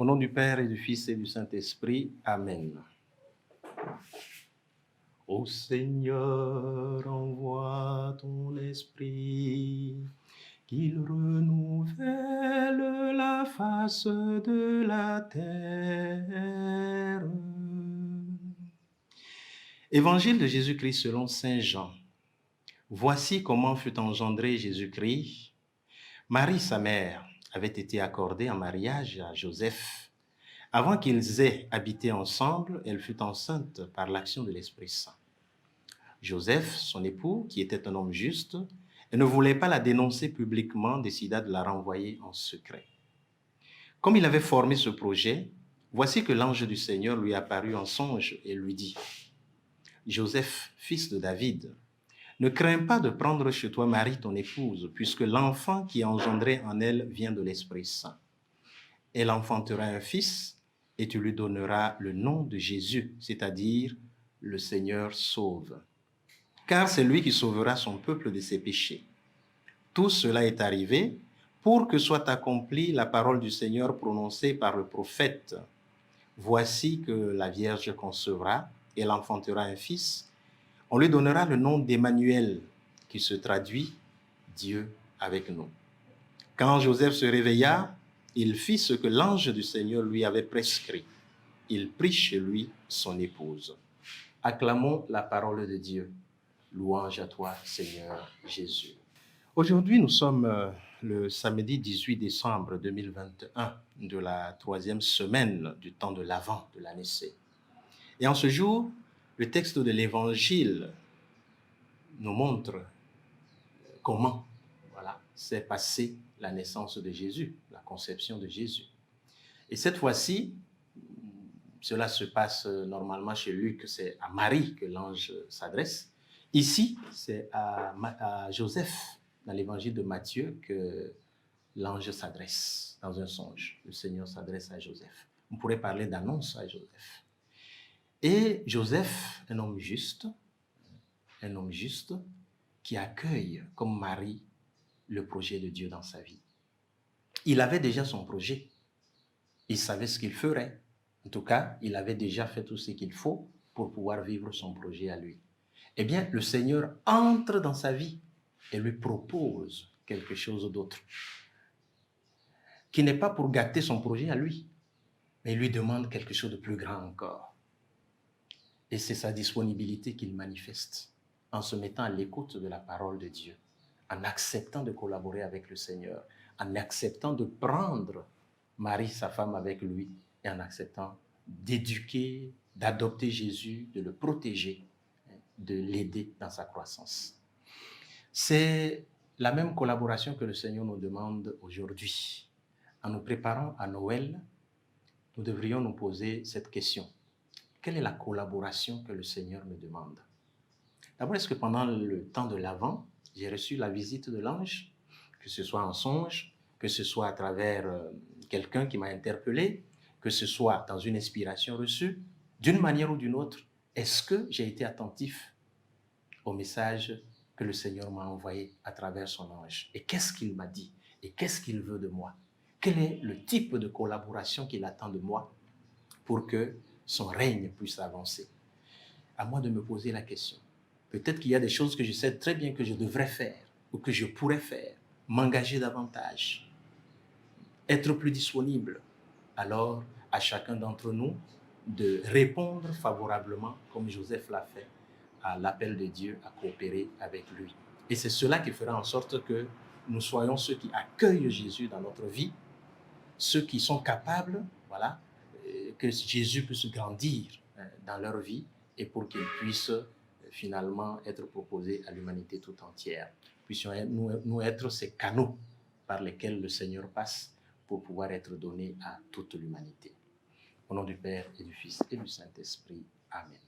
Au nom du Père et du Fils et du Saint-Esprit. Amen. Ô Seigneur, envoie ton esprit, qu'il renouvelle la face de la terre. Évangile de Jésus-Christ selon saint Jean. Voici comment fut engendré Jésus-Christ. Marie, sa mère, avait été accordée en mariage à Joseph. Avant qu'ils aient habité ensemble, elle fut enceinte par l'action de l'Esprit Saint. Joseph, son époux, qui était un homme juste, et ne voulait pas la dénoncer publiquement, décida de la renvoyer en secret. Comme il avait formé ce projet, voici que l'ange du Seigneur lui apparut en songe et lui dit : « Joseph, fils de David, ne crains pas de prendre chez toi Marie, ton épouse, puisque l'enfant qui est engendré en elle vient de l'Esprit Saint. Elle enfantera un fils, et tu lui donneras le nom de Jésus, c'est-à-dire le Seigneur sauve. Car c'est lui qui sauvera son peuple de ses péchés. Tout cela est arrivé pour que soit accomplie la parole du Seigneur prononcée par le prophète. Voici que la Vierge concevra, et elle enfantera un fils. On lui donnera le nom d'Emmanuel, qui se traduit « Dieu avec nous ». Quand Joseph se réveilla, il fit ce que l'ange du Seigneur lui avait prescrit. Il prit chez lui son épouse. Acclamons la parole de Dieu. Louange à toi, Seigneur Jésus. Aujourd'hui, nous sommes le samedi 18 décembre 2021 de la 3e semaine du temps de l'Avent de l'année C. Et en ce jour, le texte de l'Évangile nous montre comment s'est passée la naissance de Jésus, la conception de Jésus. Et cette fois-ci, cela se passe normalement chez Luc, c'est à Marie que l'ange s'adresse. Ici, c'est à Joseph, dans l'évangile de Matthieu, que l'ange s'adresse dans un songe. Le Seigneur s'adresse à Joseph. On pourrait parler d'annonce à Joseph. Et Joseph, un homme juste qui accueille comme Marie le projet de Dieu dans sa vie. Il avait déjà son projet. Il savait ce qu'il ferait. En tout cas, il avait déjà fait tout ce qu'il faut pour pouvoir vivre son projet à lui. Eh bien, le Seigneur entre dans sa vie et lui propose quelque chose d'autre, qui n'est pas pour gâter son projet à lui, mais il lui demande quelque chose de plus grand encore. Et c'est sa disponibilité qu'il manifeste en se mettant à l'écoute de la parole de Dieu, en acceptant de collaborer avec le Seigneur, en acceptant de prendre Marie, sa femme, avec lui, et en acceptant d'éduquer, d'adopter Jésus, de le protéger, de l'aider dans sa croissance. C'est la même collaboration que le Seigneur nous demande aujourd'hui. En nous préparant à Noël, nous devrions nous poser cette question. Quelle est la collaboration que le Seigneur me demande? D'abord, est-ce que pendant le temps de l'Avent, j'ai reçu la visite de l'ange, que ce soit en songe, que ce soit à travers quelqu'un qui m'a interpellé, que ce soit dans une inspiration reçue, d'une manière ou d'une autre, est-ce que j'ai été attentif au message que le Seigneur m'a envoyé à travers son ange? Et qu'est-ce qu'il m'a dit? Et qu'est-ce qu'il veut de moi? Quel est le type de collaboration qu'il attend de moi pour que son règne puisse avancer? À moi de me poser la question. Peut-être qu'il y a des choses que je sais très bien que je devrais faire ou que je pourrais faire, m'engager davantage, être plus disponible. Alors, à chacun d'entre nous de répondre favorablement, comme Joseph l'a fait, à l'appel de Dieu à coopérer avec lui. Et c'est cela qui fera en sorte que nous soyons ceux qui accueillent Jésus dans notre vie, ceux qui sont capables, que Jésus puisse grandir dans leur vie et pour qu'il puisse finalement être proposé à l'humanité tout entière. Puissions-nous être ces canaux par lesquels le Seigneur passe pour pouvoir être donné à toute l'humanité. Au nom du Père et du Fils et du Saint-Esprit. Amen.